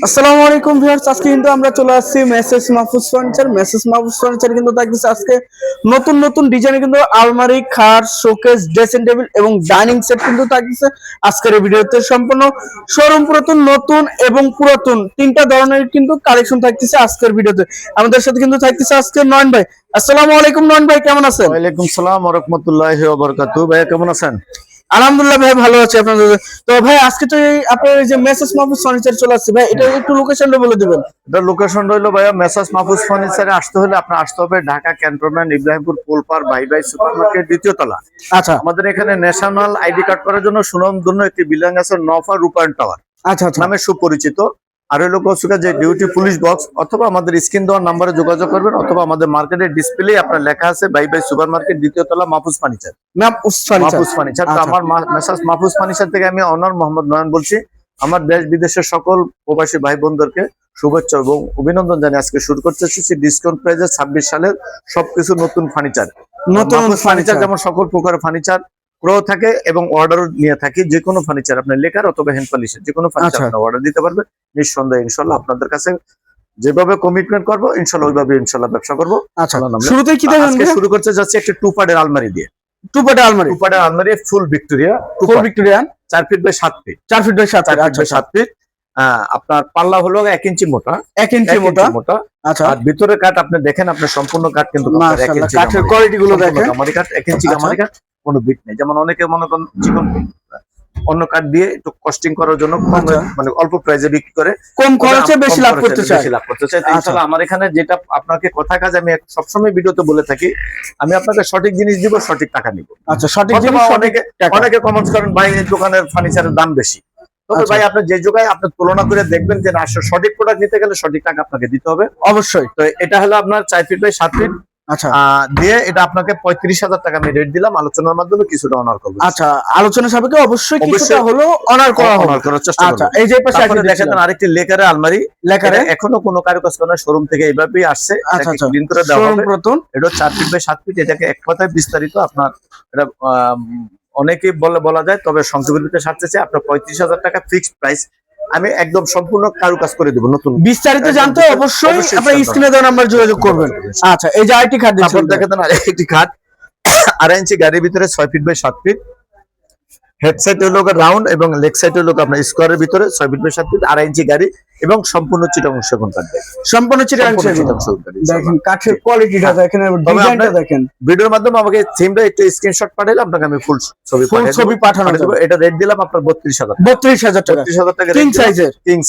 আসসালামু আলাইকুম ভিউয়ার্স, আজকে কিন্তু আমরা চলে আসছি message Mahfuz furniture. Message Mahfuz furniture কিন্তু থাকতেছে আজকে নতুন নতুন ডিজাইনে কিন্তু আলমারি, খাট, শোকেস, ড্রেসিং টেবিল এবং ডাইনিং সেট কিন্তু থাকতেছে আজকের এই ভিডিওতে। সম্পূর্ণ শোরুম পুরাতন, নতুন এবং পুরাতন তিনটা ধরনের কিন্তু কালেকশন থাকতেছে আজকের ভিডিওতে। আমাদের সাথে কিন্তু থাকতেছে আজকে নয়ন ভাই। আসসালামু আলাইকুম নয়ন ভাই, কেমন আছেন? ওয়ালাইকুম সালাম ওয়া রাহমাতুল্লাহি ওয়া বারাকাতুহু। ভাইয়া কেমন আছেন? আলহামদুলিল্লাহ ভাই, ভালো আছি। আপনাদের তো ভাই আজকে তো আপনার এই যে মেসেজ মাহফুজ ফার্নিচার চলে আসছে ভাই, এটা একটু লোকেশনটা বলে দিবেন। এটা লোকেশন রইলো ভাইয়া মেসাজ মাহফুজ ফার্নিচারে আসতে হলে আপনার আসতে হবে ঢাকা ক্যান্টনমেন্ট ইব্রাহিমপুর পোলপার ভাই ভাই সুপারমার্কেট দ্বিতীয় তলা। আচ্ছা আমাদের এখানে ন্যাশনাল আইডি কার্ড করার জন্য সুনামধন্য একটি বিল্ডিং আছে নফা রূপায়ণ টাওয়ার আচ্ছা আচ্ছা নামে সুপরিচিত। আর হলো কৌশিকা যে ডিউটি পুলিশ বক্স, অথবা আমাদের স্ক্রিন দেওয়ার নাম্বারে যোগাযোগ করবেন, অথবা আমাদের মার্কেটের ডিসপ্লে আপনার লেখা আছে ভাই ভাই সুপারমার্কেট দ্বিতীয় তলা মাহফুজ ফার্নিচার। মাহফুজ ফার্নিচার তো আমার মেসাজ মাহফুজ ফার্নিচার থেকে আমি অনার মোহাম্মদ নয়ন বলছি। আমার দেশ বিদেশের সকল প্রবাসী ভাই বোনদেরকে শুভেচ্ছা এবং অভিনন্দন জানিয়ে আজকে শুরু করতে এসেছি ডিসকাউন্ট প্রাইজে 26 সালের সবকিছু নতুন ফার্নিচার। নতুন ফার্নিচার যেমন সকল প্রকারের ফার্নিচার প্রো থাকে এবং অর্ডারও নিয়ে থাকি। যে কোনো ফার্নিচার আপনার লেকার অথবা হ্যান্ড পলিশের যে কোনো ফার্নিচার আপনার অর্ডার দিতে পারবেন নিঃসন্দেহে। ইনশাল্লাহ আপনাদের কাছে যেভাবে কমিটমেন্ট করবো ইনশাল্লাহ ওইভাবে ইনশাল্লাহ ব্যবসা করবো। আচ্ছা শুরুতেই কি দেখেন, আজকে শুরু করতে যাচ্ছে একটা টু পার্টের আলমারি দিয়ে। টু পার্টের আলমারি, টু পার্টের আলমারি full Victoria, full Victorian, 4 feet by 7 feet, 4 feet by 7 4 feet by 7 feet. আপনার পাল্লা হলো 1 ইঞ্চি মোটা, 1 ইঞ্চি মোটা। আচ্ছা আর ভিতরে কাঠ আপনি দেখেন, আপনার সম্পূর্ণ কাঠ কিন্তু মাশাআল্লাহ, কাঠের কোয়ালিটি গুলো দেখেন। গামারি কাঠ 1 ইঞ্চি গামারি কাঠ, কোনো বিট নেই। যেমন অনেকে মনে করেন চিকন অন্য কাঠ দিয়ে একটু কস্টিং করার জন্য মানে অল্প প্রাইসে বিক্রি করে, কম খরচে বেশি লাভ করতে চায়। ইনশাআল্লাহ আমার এখানে যেটা আপনাকে কথা কাজ আমি সবসময় ভিডিওতে বলে থাকি, আমি আপনাকে সঠিক জিনিস দিব, সঠিক টাকা নিব। আচ্ছা সঠিক জিনিস, অনেকে কমেন্টস করেন ভাই এই দোকানের ফার্নিচারের দাম বেশি। তবে ভাই আপনি যে জায়গায় আপনি তুলনা করে দেখবেন যে না সঠিক প্রোডাক্ট নিতে গেলে সঠিক টাকা আপনাকে দিতে হবে অবশ্যই। তো এটা হলো আপনার 4 ফিট বাই 7 ফিট। আচ্ছা দিয়ে এটা আপনাকে 35,000 টাকা আমি রেট দিলাম, আলোচনার মাধ্যমে কিছুটা অনার করব। আচ্ছা আলোচনা সাপেক্ষে অবশ্যই কিছুটা হলো অনার করা হবে, অনার করার চেষ্টা করব। আচ্ছা এই যে পাশে আপনি দেখেন আরেকটি লেকারে আলমারি, লেকারে এখনো কোনো কারুকাজ করা শোরুম থেকে এইভাবেই আসছে। আচ্ছা আচ্ছা ক্লিন করে দেওয়া হবে। এটা 4 ফিট বাই 7 ফিট, এটাকে এক কথায় বিস্তারিত আপনার এটা অনেকেই বলা যায়, তবে সংক্ষেপের ভিতরে সারতেছে আপনার 35,000 টাকা ফিক্সড প্রাইস। আমি একদম সম্পূর্ণ কারুকাজ করে দেব। নতুন বিস্তারিত জানতে অবশ্যই আপনার স্ক্রিনে দেওয়া নাম্বার যোগাযোগ করবেন। আচ্ছা এই যে আইটি খাট দেখেন, আরেকটি খাট 2.5 ইঞ্চি গাড়ির ভিতরে 6 feet by 7 feet, head side হলো রাউন্ড এবং লেগ সাইড হলো আপনার স্কোয়ারের ভিতরে 6 ফিট বাই 7 ফিট, 2.5 ইঞ্চি গাড়ি এবং সম্পূর্ণ চিটাগং সেগুন কাঠ। সম্পূর্ণ চিটাগং সেগুন কাঠ। দেখেন কাঠের কোয়ালিটিটা দেখেন, ডিজাইনটা দেখেন। ভিডিওর মাধ্যমে আমাকে থিমটা একটু স্ক্রিনশট পাঠালে আপনাকে আমি ফুল ছবি পাঠানো দেব। এটা রেট দিলাম আপনার 32,000 টাকা। 32,000 টাকা কিং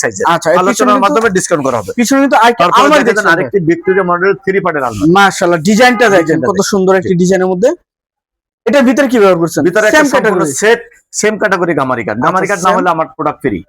সাইজের। আচ্ছা আলোচনার মাধ্যমে ডিসকাউন্ট করা হবে। পিছনে তো আলমারি দেখেন, আরেকটি ভিক্টোরিয়া মডেল 3 পার্টের আলমারি। মাশাআল্লাহ ডিজাইনটা দেখেন কত সুন্দর একটি ডিজাইনের মধ্যে। এটার ভিতরে কি ব্যবহার করছেন? ভিতরে একটা সম্পূর্ণ সেট সেম ক্যাটাগরি গামারি কাঠ। গামারি কাঠ না হলে আমার প্রোডাক্ট ফ্রি।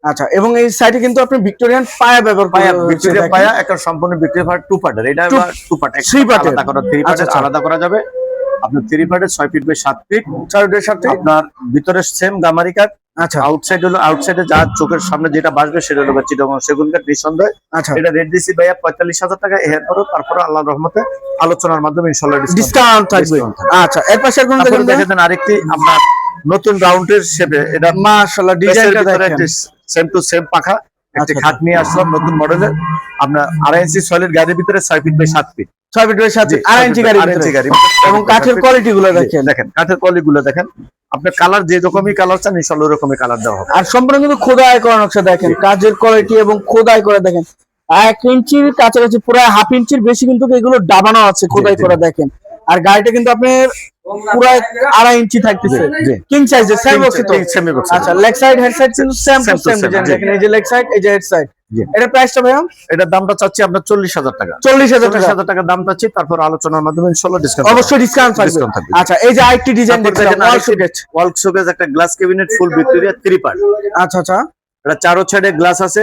আচ্ছা এবং এই সাইডে কিন্তু আপনি ভিক্টোরিয়ান পায়া ব্যবহার করেন। ভিক্টোরিয়া পায়া একটা সম্পূর্ণ ভিক্টোরিয়া পায়া 2 পার্টের। এটা 2 পার্ট, 3 পার্ট আলাদা করা, 3 পার্টের আলাদা করা যাবে। আপনার 3 পার্টের 6 ফিট বাই 7 ফিট, 6 ফিটের সাথে আপনার ভিতরে সেম গামারি কাঠ। আচ্ছা আউটসাইডে যা চোখের সামনে যেটা বাসবে সেটা হলো চিটাগং সেগুন কাঠ নিঃসন্দেহে। আচ্ছা এটা রেট দিছি ভাইয়া 45,000 টাকা। এরপর তারপরে আল্লাহর রহমতে আলোচনার মাধ্যমে ইনশাআল্লাহ ডিসকাউন্ট থাকবে। আচ্ছা এর পাশে এখন দেখেন আরেকটি আপনার নতুন রাউন্ডের শেপে, এটা মাশাআল্লাহ ডিজাইনটা দেখেন সেম টু সেম পাখা একটা খাট নিয়ে আসলাম নতুন মডেলের। আপনার 2.5 ইঞ্চি সলিড গাড়ির ভিতরে 6 feet by 7 feet, 6 feet by 7 feet 2.5 inch গাড়ি এবং কাঠের কোয়ালিটি গুলো দেখেন কাঠের কোয়ালিটি গুলো দেখেন। আপনার কালার যে রকমই কালার চান ইনশাআল্লাহ ওই রকমই কালার দেওয়া হবে। আর সম্পূর্ণ কিন্তু খোদাই করা নকশা দেখেন, কাজের কোয়ালিটি এবং খোদাই করে দেখেন। 1 ইঞ্চির কাছাকাছি পুরো হাফ ইঞ্চির বেশি কিন্তু এগুলো ডাবানো আছে, খোদাই করে দেখেন। আর গাড়িটা কিন্তু আপনার পুরো 2.5 ইঞ্চি থাকতেছে, কিং সাইজের সেম বক্স তো। আচ্ছা লেগ সাইড হেড সাইড কিন্তু সেম টু সেম ডিজাইন দেখেন। এই যে লেগ সাইড, এই যে হেড সাইড। এটা প্রাইসটা ভাইয়া, এটার দামটা চাচ্ছি আমরা 40,000 টাকা। 40,000 টাকা দাম চাচ্ছি। তারপর আলোচনার মাধ্যমে ইনশাআল্লাহ ডিসকাউন্ট, অবশ্যই ডিসকাউন্ট থাকবে। আচ্ছা এই যে আইটি ডিজাইন দেখেন, ওয়াল শোকেস একটা গ্লাস ক্যাবিনেট ফুল ভিক্টোরিয়া 3 পার্ট। আচ্ছা আচ্ছা এটা চারো সাইডে গ্লাস আছে,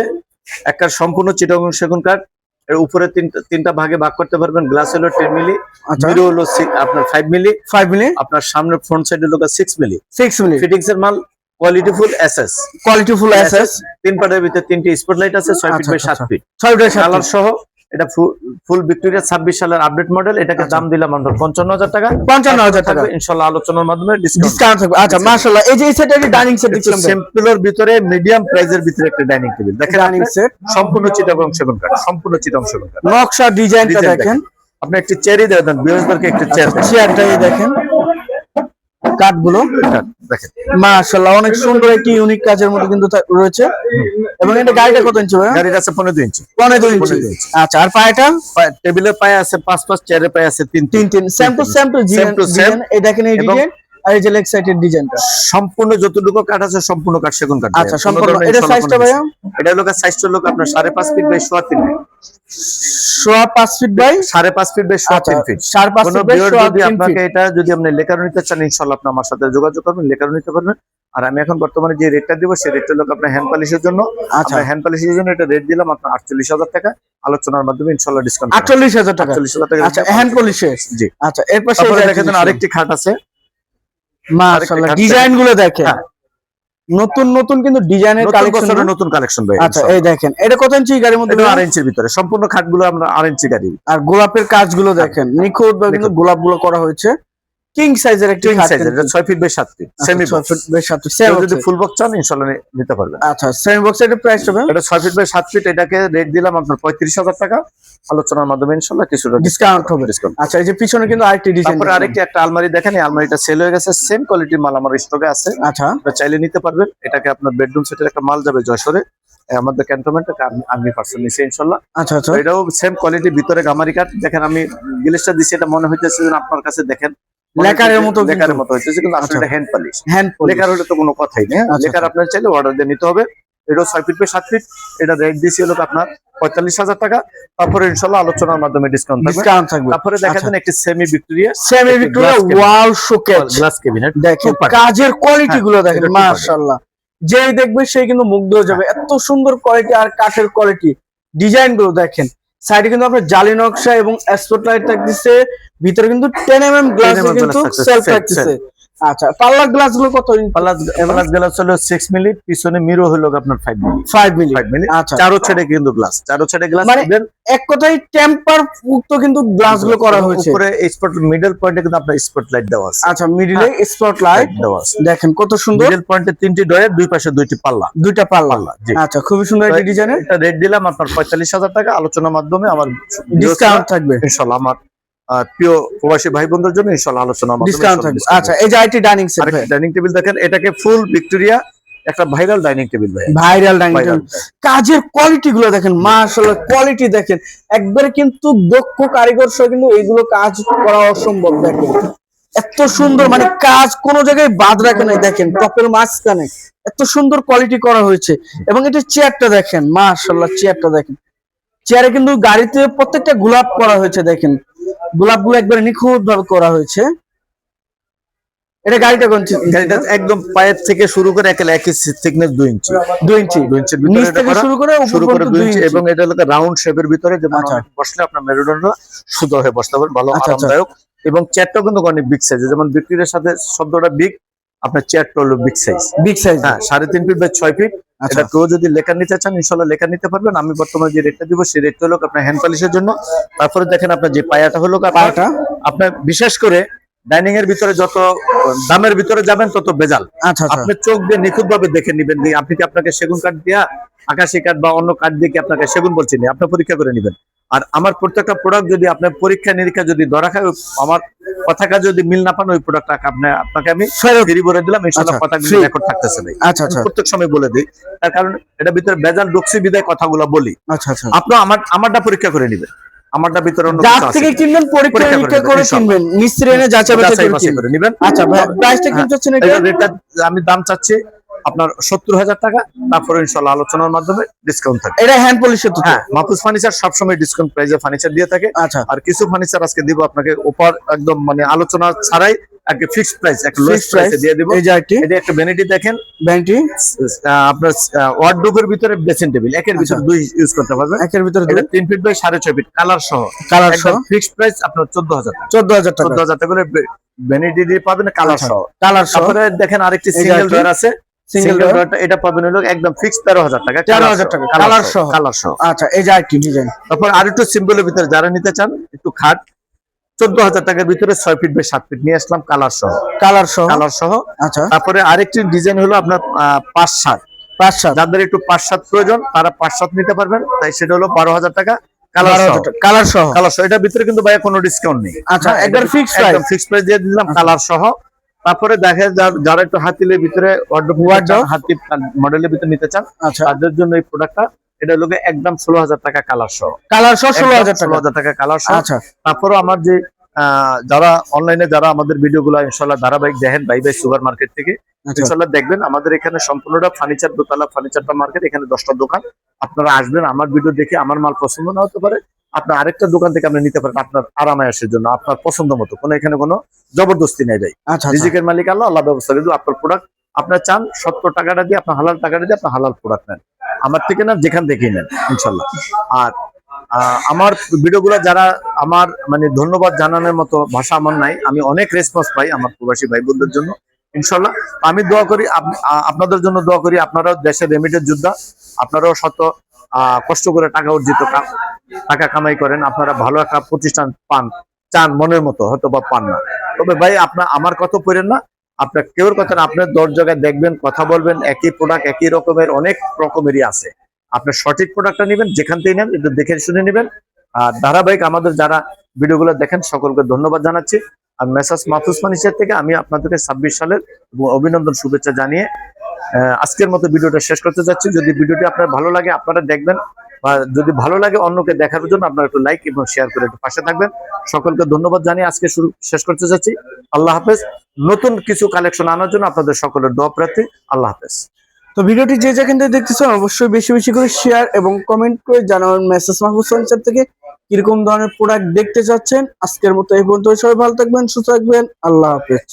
একটা সম্পূর্ণ চিটাগং সেগুন কাঠ। এর উপরে তিনটা ভাগে ভাগ করতে পারবেন। গ্লাস হলো 10 মিলি, মিরর হলো আপনার 5 মিলি, আপনার সামনে ফ্রন্ট সাইড হলো 6 মিলি। ফিটিংস এর মাল কোয়ালিটিফুল এসএস 3 পার্টের ভিতরে 3টি স্পটলাইট আছে, 6 ফিট বাই 7 ফিট, কালার সহ এটা ফুল ভিক্টোরিয়া 26 সালের আপডেট মডেল। এটাকে দাম দিলাম আমরা 55,000 টাকা। 55,000 টাকা ইনশাআল্লাহ আলোচনার মাধ্যমে ডিসকাউন্ট থাকবে। আচ্ছা মাশাআল্লাহ, এই যে এই সেটটা ডাইনিং সেট দেখলাম, সিম্পলের ভিতরে মিডিয়াম প্রাইজের ভিতরে একটা ডাইনিং টেবিল দেখেন, ডাইনিং সেট সম্পূর্ণ চিটাগং সেগুন কাঠ, সম্পূর্ণ চিটাগং সেগুন কাঠ, নকশা ডিজাইনটা দেখেন। আপনি একটি চেয়ারই দেন বিয়ারদেরকে, একটি চেয়ারটাই দেখেন, কাঠগুলো দেখেন মাশাআল্লাহ অনেক সুন্দর একটি ইউনিক কাজের মধ্যে কিন্তু রয়েছে। এবং এটা গাড়িটা কত ইঞ্চি ভাই? গাড়িটা আছে 15 ইঞ্চি। 15 ইঞ্চি। আচ্ছা, আর পায়াটা? টেবিলের পায়া আছে 5 চেয়ারের পায়া আছে 3 সেম টু ডিজাইন। এই দেখেন এই ডিজাইন, আর এই যে লেগ সাইডের ডিজাইনটা সম্পূর্ণ যতটুকু কাঠ আছে সম্পূর্ণ কাঠ সেগুন কাঠ। আচ্ছা, সম্পূর্ণ। এটা সাইজটা ভাইয়া? এটা হলো সাইজটা হলো আপনার 5.5 feet by 3.5 feet. 5.5 feet by 5.5 feet by 3.5 feet. 5.5 feet by 3.5 feet. আপনাকে এটা যদি আপনি লেকারও নিতে চান ইনশাআল্লাহ আপনি আমার সাথে যোগাযোগ করবেন, লেকারও নিতে পারবেন। আর আমি এখন বর্তমানে যে রেটটা দিব সেই রেটটা হলো আপনার হ্যান্ড পলিশের জন্য। আচ্ছা, হ্যান্ড পলিশের জন্য এটা রেট দিলাম আপনার 48,000 টাকা। আলোচনার মাধ্যমে ইনশাআল্লাহ ডিসকাউন্ট 48,000 টাকা। 48,000 টাকা। আচ্ছা, হ্যান্ড পলিশে। জি। আচ্ছা, এর পাশে দেখেন আরেকটি খাট আছে মাশাআল্লাহ, ডিজাইন গুলো দেখেন, নতুন নতুন কিন্তু ডিজাইনের কালেকশন, নতুন কালেকশন ভাই। আচ্ছা, এই দেখেন এটা কত ইঞ্চি গাড়ির মধ্যে? 8 ইঞ্চির ভিতরে সম্পূর্ণ খাটগুলো আমরা 8 ইঞ্চি গাড়ি। আর গোলাপের কাজগুলো দেখেন, নিখুঁত ভাবে কিন্তু গোলাপগুলো করা হয়েছে। কিং সাইজের একটি খাট, 6 feet by 7 feet, semi 6 feet by 7 feet. যদি ফুল বক্স চান ইনশাআল্লাহ নিতে পারবেন। আচ্ছা, সেমি বক্সের প্রাইস হবে? এটা 6 ফিট বাই 7 ফিট, এটাকে রেট দিলাম আপনার 35,000 টাকা। আলোচনার মাধ্যমে ইনশাআল্লাহ কিছুটা ডিসকাউন্ট হবে। আচ্ছা, এই যে পিছনে কিন্তু আরেকটি ডিজাইন, তারপরে আরেকটি একটা আলমারি দেখেন, এই আলমারিটা সেল হয়ে গেছে, সেম কোয়ালিটির মাল আমার স্টকে আছে। আচ্ছা, আপনি চাইলে নিতে পারবেন। এটাকে আপনার বেডরুম সেটের একটা মাল যাবে যশোরে, আমাদের ক্যান্টনমেন্টে আমি পার্সেল নিছি ইনশাআল্লাহ। আচ্ছা আচ্ছা, এটাও সেম কোয়ালিটি, ভিতরে গামারি কাঠ দেখেন। আমি গ্লেসটা দিছি, এটা মনে হইতেছে যে আপনার কাছে দেখেন লেকারের মতো হইতেছে, কিন্তু আসলে এটা হ্যান্ড পলিশ। লেকার হলে তো কোনো কথাই নেই। লেকার আপনার চাইলে অর্ডার দিয়ে নিতে হবে। এটাও 6 ফিট বাই 7 ফিট। এটা রেট দিয়েছি হলো আপনার 45,000 টাকা। তারপরে ইনশাআল্লাহ আলোচনার মাধ্যমে ডিসকাউন্ট থাকবে। তারপরে দেখাচ্ছেন একটি সেমি ভিক্টোরিয়া ওয়াল শোকেস গ্লাস ক্যাবিনেট। দেখেন কাজের কোয়ালিটি গুলো দেখেন মাশাআল্লাহ, যেই দেখবে সেই কিন্তু মুগ্ধ হয়ে যাবে। এত সুন্দর কোয়ালিটি আর কাঠের কোয়ালিটি, ডিজাইন গুলো দেখেন। সাইডে কিন্তু আপনার জালি নকশা এবং স্পটলাইট থাকতেছে, ভিতরে কিন্তু 10 mm গ্লাস কিন্তু সেলফ থাকতেছে। আচ্ছা, পাল্লা গ্লাস গুলো কত? পাল্লা গ্লাস হলো 6 মিলি, পিছনে মিরর হলো আপনার 5 মিলি। 5 মিলি। আচ্ছা, চারো ছেড়ে কিন্তু গ্লাস, চারো ছেড়ে গ্লাস, মানে এক কথায় টেম্পার মুক্ত কিন্তু গ্লাস গুলো করা হয়েছে। উপরে স্পট মিডল পয়েন্টে কিন্তু আপনার স্পটলাইট দেওয়া আছে। আচ্ছা, মিডলে স্পটলাইট দেওয়া আছে, দেখেন কত সুন্দর। মিডল পয়েন্টে 3টি ডয়ার, দুই পাশে 2টি পাল্লা, আচ্ছা, খুবই সুন্দর এই ডিজাইনের। এটা রেট দিলাম আপনার 45,000 টাকা। আলোচনার মাধ্যমে আমার ডিসকাউন্ট থাকবে ইনশাআল্লাহ। আমার প্রিয় প্রবাসী ভাই বোনদের জন্য ইনশাআল্লাহ আলোচনা ডিসকাউন্ট থাকবে। আচ্ছা, এই যে IT dining set, dining table দেখেন, এটাকে ফুল ভিক্টোরিয়া একটা ভাইরাল ডাইনিং টেবিল ভাই, ভাইরাল ডাইনিং টেবিল। কাজের কোয়ালিটি গুলো দেখেন মাশাআল্লাহ, কোয়ালিটি দেখেন একবারে কিন্তু দক্ষ কারিগর সহ কিন্তু এইগুলো কাজ করা অসম্ভব। দেখেন এত সুন্দর, মানে কাজ কোনো জায়গায় বাদ রাখে নাই। দেখেন টপের মাঝখানে এত সুন্দর কোয়ালিটি করা হয়েছে। এবং এটা চেয়ারটা দেখেন মাশাআল্লাহ, চেয়ারটা দেখেন, চেয়ারে কিন্তু গাড়িতে প্রত্যেকটা গোলাপ করা হয়েছে। দেখেন গোলাপগুলো একবারে নিখুঁত ভাবে করা হয়েছে। এটা গাড়িটা কোন? গাড়িটা একদম পায়ের থেকে শুরু করে একই থিকনেস 2 ইঞ্চি, 2 ইঞ্চি নিচ থেকে শুরু করে উপর পর্যন্ত 2 ইঞ্চি। এবং এটা হলো রাউন্ড শেপের ভিতরে, যেমন বসলে আপনার মেরুদণ্ড সোজা হয়ে বসতে পারবেন, ভালো আরামদায়ক। এবং চেয়ারটাও কিন্তু অনেক বিগ সাইজ, যেমন ভিক্টোরিয়ার সাথে শব্দটা বিগ, আপনার চেয়ারটা হলো বিগ সাইজ। হ্যাঁ, 3.5 ফিট বাই 6 ফিট। এটা কেউ যদি লেকার নিতে চান ইনশাআল্লাহ লেকার নিতে পারবেন। আমি বর্তমানে যে রেটটা দিব সেই রেটটা হলো আপনার হ্যান্ড পলিশের জন্য। তারপরে দেখেন আপনার যে পায়াটা হলো, পায়াটা আপনার বিশেষ করে ডাইনিং এর ভিতরে যত দামের ভিতরে যাবেন তত বেজাল। আচ্ছা, আপনি চোখ দিয়ে নিখুঁত ভাবে দেখে নিবেন। আপনি কি আপনাকে সেগুন কাঠ দিয়া, আকাশি কাঠ বা অন্য কাঠ দিয়ে কি আপনাকে সেগুন বলছি না, আপনি পরীক্ষা করে নিবেন। আর আমার প্রত্যেকটা প্রোডাক্ট যদি আপনার পরীক্ষা নিরীক্ষা যদি ধরা খায়, আমার কথাটা যদি মিল না পান, ওই প্রোডাক্টটা আপনাকে আমি ফ্রি বলে দিলাম ইনশাআল্লাহ। কথাগুলো রেকর্ড থাকতেছে ভাই। আচ্ছা আচ্ছা, প্রত্যেক সময় বলে দিই, তার কারণ এটা ভিতরে বেজাল ঢুকছে বিদায় কথাগুলো বলি। আচ্ছা আচ্ছা, আপনি আমারটা পরীক্ষা করে নিবেন, আমারটা ভিতরে অন্য যার থেকে কিনবেন পরীক্ষা নিরীক্ষা করে কিনবেন, মিস্ত্রি এনে যাচাই বাছাই করে নেবেন। আচ্ছা ভাই, প্রাইসটা কি চাচ্ছেন? এটা আমি দাম চাচ্ছি আপনার 70,000 টাকা। তারপরে ইনশাআল্লাহ আলোচনার মাধ্যমে ডিসকাউন্ট থাকবে। এটা হ্যান্ড পলিশের তো? হ্যাঁ, মাহফুজ ফার্নিচার সবসময় ডিসকাউন্ট প্রাইসে ফার্নিচার দিয়ে থাকে। আচ্ছা, আর কিছু ফার্নিচার আজকে দিব আপনাকে উপর একদম মানে আলোচনা ছাড়াই একটা ফিক্সড প্রাইস, একটা লোয়েস্ট প্রাইসে দিয়ে দেব। এই যে এটা একটা ভ্যানিটি দেখেন, ভ্যানিটি আপনার ওয়ার্ডরোবের ভিতরে ড্রেসিং টেবিল, একের ভিতরে 2 ইউজ করতে পারবেন। একের ভিতরে 2, 3 ফিট বাই 6.5 ফিট, কালার সহ ফিক্সড প্রাইস আপনার 14,000 টাকা। 14,000 টাকা করে ভ্যানিটি দিয়ে পাবেন, কালার সহ। তারপরে দেখেন আরেকটি সিঙ্গেল ডোর আছে, সিঙ্গেল ডোরটা এটা পাবেন হলো একদম ফিক্স 13,000 টাকা। 13,000 টাকা কালার সহ। কালার সহ। আচ্ছা, এই যে আরেকটি ডিজাইন। তারপর আরেকটু সিম্পলের ভিতরে যারা নিতে চান একটু খাট 14,000 টাকার ভিতরে 6 ফিট বাই 7 ফিট নিয়ে আসলাম কালার সহ। কালার সহ। কালার সহ। আচ্ছা, তারপরে আরেকটি ডিজাইন হলো আপনার 5-7 যাদের একটু 5-7 প্রয়োজন তারা 5-7 নিতে পারবেন, তাই সেটা হলো 12,000 টাকা কালার সহ। কালার সহ। কালার সহ এটার ভিতরে কিন্তু ভাইয়া কোনো ডিসকাউন্ট নেই। আচ্ছা, একবার ফিক্স প্রাইস। একদম ফিক্স প্রাইস দিয়ে দিলাম কালার সহ। তারপরে দেখে যারা একটু হাতিলের ভিতরে হাতি মডেলের ভিতরে নিতে চান আচ্ছা, তাদের জন্য এই প্রোডাক্টটা এটা লোকে একদম 16,000 টাকা কালার সহ। কালার সহ 16,000 টাকা। 16,000 টাকা কালার সহ। আচ্ছা, তারপরে আমার যে যারা অনলাইনে যারা আমাদের ভিডিওগুলো ইনশাআল্লাহ ধারাবাহিক দেখেন ভাই সুপার মার্কেট থেকে ইনশাআল্লাহ দেখবেন আমাদের এখানে সম্পূর্ণটা ফার্নিচার দোতলা ফার্নিচারটা মার্কেট, এখানে 10টা দোকান। আপনারা আসবেন, আমার ভিডিও দেখে আমার মাল পছন্দ না হতে পারে, আপনার আরেকটা দোকান থেকে আপনি নিতে পারেন আপনার আরামায়াসের জন্য, আপনার পছন্দ মতো। কোনো এখানে কোনো জবরদস্তি নেই ভাই। আচ্ছা, রিজিকের মালিক আল্লাহ, আল্লাহ ব্যবস্থা কিন্তু আপনার প্রোডাক্ট আপনার চান 70 টাকাটা দিয়ে আপনার হালাল টাকাটা দিয়ে আপনার হালাল প্রোডাক্ট নেন আমার থেকে না, যেখান থেকেই নেন ইনশাল্লাহ। আর আমার ভিডিওগুলো যারা আমার মানে ধন্যবাদ জানানোর মতো ভাষা আমার নাই, আমি অনেক রেসপন্স পাই আমার প্রবাসী ভাই বোনদের জন্য ইনশাল্লাহ। আমি দোয়া করি আপনাদের জন্য দোয়া করি, আপনারাও দেশের রেমিটেড যোদ্ধা, আপনারাও শত কষ্ট করে টাকা অর্জিত টাকা কামাই করেন, আপনারা ভালো একটা প্রতিষ্ঠান পান চান মনের মতো, হয়তো বা পান না। তবে ভাই আপনার আমার কথা পড়েন না, আপনার কেউর কথা না, আপনার 10 জায়গায় দেখবেন কথা বলবেন, একই প্রোডাক্ট একই রকমের অনেক রকমেরই আছে। আপনার সঠিক প্রোডাক্টটা নেবেন যেখান থেকে নেন, একটু দেখে শুনে নেবেন। আর ধারাবাহিক আমাদের যারা ভিডিওগুলো দেখেন সকলকে ধন্যবাদ জানাচ্ছি। আর মেসার্স মাহফুজ ফার্নিচার থেকে আমি আপনাদেরকে 26 সালের অভিনন্দন শুভেচ্ছা জানিয়ে আজকের মতো ভিডিওটা শেষ করতে যাচ্ছি। যদি ভিডিওটি আপনার ভালো লাগে আপনারা দেখবেন, বা যদি ভালো লাগে অন্যকে দেখার জন্য আপনারা একটু লাইক এবং শেয়ার করে একটু পাশে থাকবেন। সকলকে ধন্যবাদ জানিয়ে আজকে শেষ করতে যাচ্ছি। আল্লাহ হাফেজ। নতুন কিছু কালেকশন আনার জন্য আপনাদের সকলের দোয়া প্রার্থী। আল্লাহ হাফেজ। তো ভিডিওটি যে যেখান থেকে দেখতেছেন অবশ্যই বেশি বেশি করে শেয়ার এবং কমেন্ট করে জানাবেন মেসেজ মাহফুজ ফার্নিচার থেকে কিরকম ধরনের প্রোডাক্ট দেখতে চাচ্ছেন। আজকের মতো এই পর্যন্ত, সবাই ভালো থাকবেন, সুস্থ থাকবেন, আল্লাহ হাফেজ।